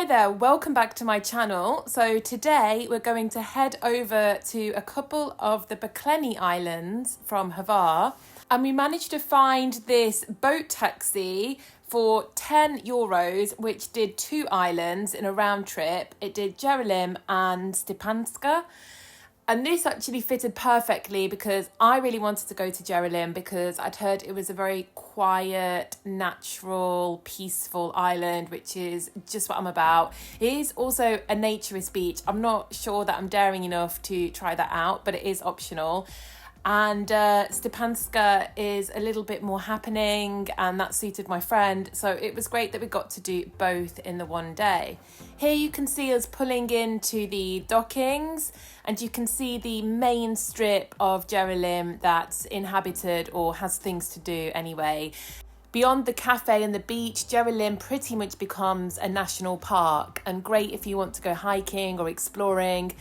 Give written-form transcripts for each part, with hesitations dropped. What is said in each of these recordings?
Hi there, welcome back to my channel. So today we're going to head over to a couple of the Bakleni Islands from Hvar, and we managed to find this boat taxi for €10, which did 2 islands in a round trip. It did Jerolim and Stepanska. And this actually fitted perfectly because I really wanted to go to Jerolim because I'd heard it was a very quiet, natural, peaceful island, which is just what I'm about. It is also a naturist beach. I'm not sure that I'm daring enough to try that out, but it is optional. And Stepanska is a little bit more happening, and that suited my friend. So it was great that we got to do both in the one day. Here you can see us pulling into the dockings, and you can see the main strip of Jerolim that's inhabited or has things to do anyway. Beyond the cafe and the beach, Jerolim pretty much becomes a national park, and great if you want to go hiking or exploring.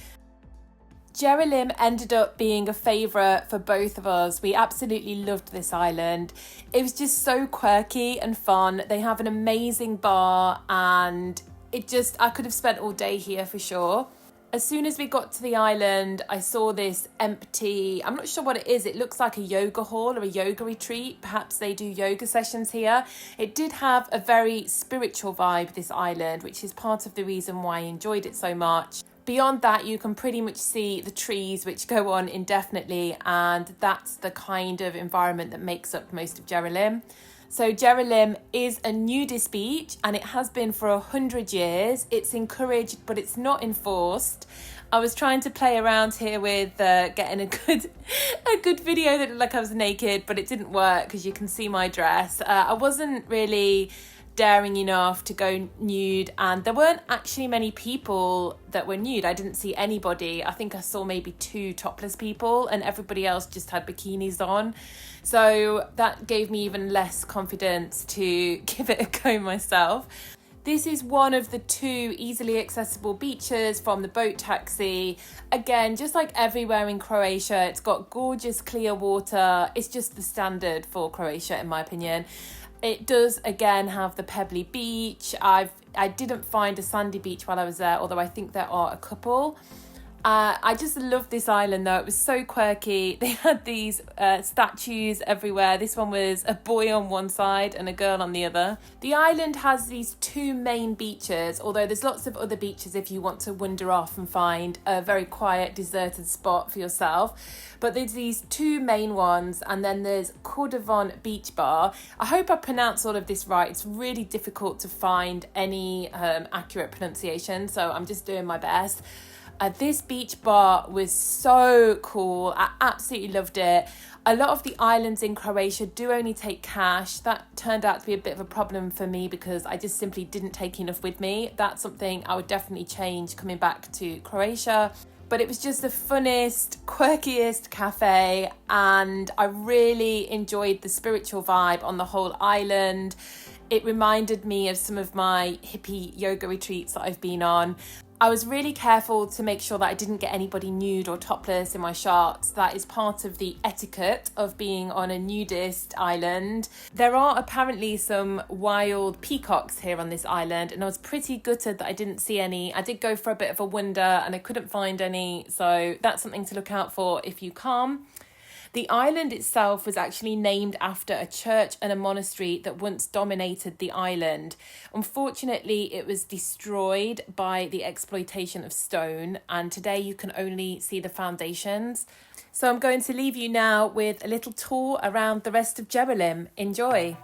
Jerolim ended up being a favourite for both of us. We absolutely loved this island. It was just so quirky and fun. They have an amazing bar, and I could have spent all day here for sure. As soon as we got to the island, I saw this empty, I'm not sure what it is. It looks like a yoga hall or a yoga retreat. Perhaps they do yoga sessions here. It did have a very spiritual vibe, this island, which is part of the reason why I enjoyed it so much. Beyond that, you can pretty much see the trees, which go on indefinitely, and that's the kind of environment that makes up most of Jerolim. So Jerolim is a nudist beach, and it has been for 100 years. It's encouraged, but it's not enforced. I was trying to play around here with getting a good video that looked like I was naked, but it didn't work because you can see my dress. I wasn't really daring enough to go nude, and there weren't actually many people that were nude. I didn't see anybody. I think I saw maybe 2 topless people, and everybody else just had bikinis on. So that gave me even less confidence to give it a go myself. This is one of the 2 easily accessible beaches from the boat taxi. Again, just like everywhere in Croatia, it's got gorgeous clear water. It's just the standard for Croatia, in my opinion. It does, again, have the pebbly beach. I didn't find a sandy beach while I was there, although I think there are a couple. I just love this island, though. It was so quirky. They had these statues everywhere. This one was a boy on one side and a girl on the other. The island has these 2 main beaches, although there's lots of other beaches if you want to wander off and find a very quiet, deserted spot for yourself. But there's these 2 main ones, and then there's Kordovon Beach Bar. I hope I pronounce all of this right. It's really difficult to find any accurate pronunciation, so I'm just doing my best. This beach bar was so cool. I absolutely loved it. A lot of the islands in Croatia do only take cash. That turned out to be a bit of a problem for me because I just simply didn't take enough with me. That's something I would definitely change coming back to Croatia. But it was just the funnest, quirkiest cafe, and I really enjoyed the spiritual vibe on the whole island. It reminded me of some of my hippie yoga retreats that I've been on. I was really careful to make sure that I didn't get anybody nude or topless in my shots. That is part of the etiquette of being on a nudist island. There are apparently some wild peacocks here on this island, and I was pretty gutted that I didn't see any. I did go for a bit of a wander and I couldn't find any, so that's something to look out for if you come. The island itself was actually named after a church and a monastery that once dominated the island. Unfortunately, it was destroyed by the exploitation of stone, and today you can only see the foundations. So I'm going to leave you now with a little tour around the rest of Jerolim. Enjoy!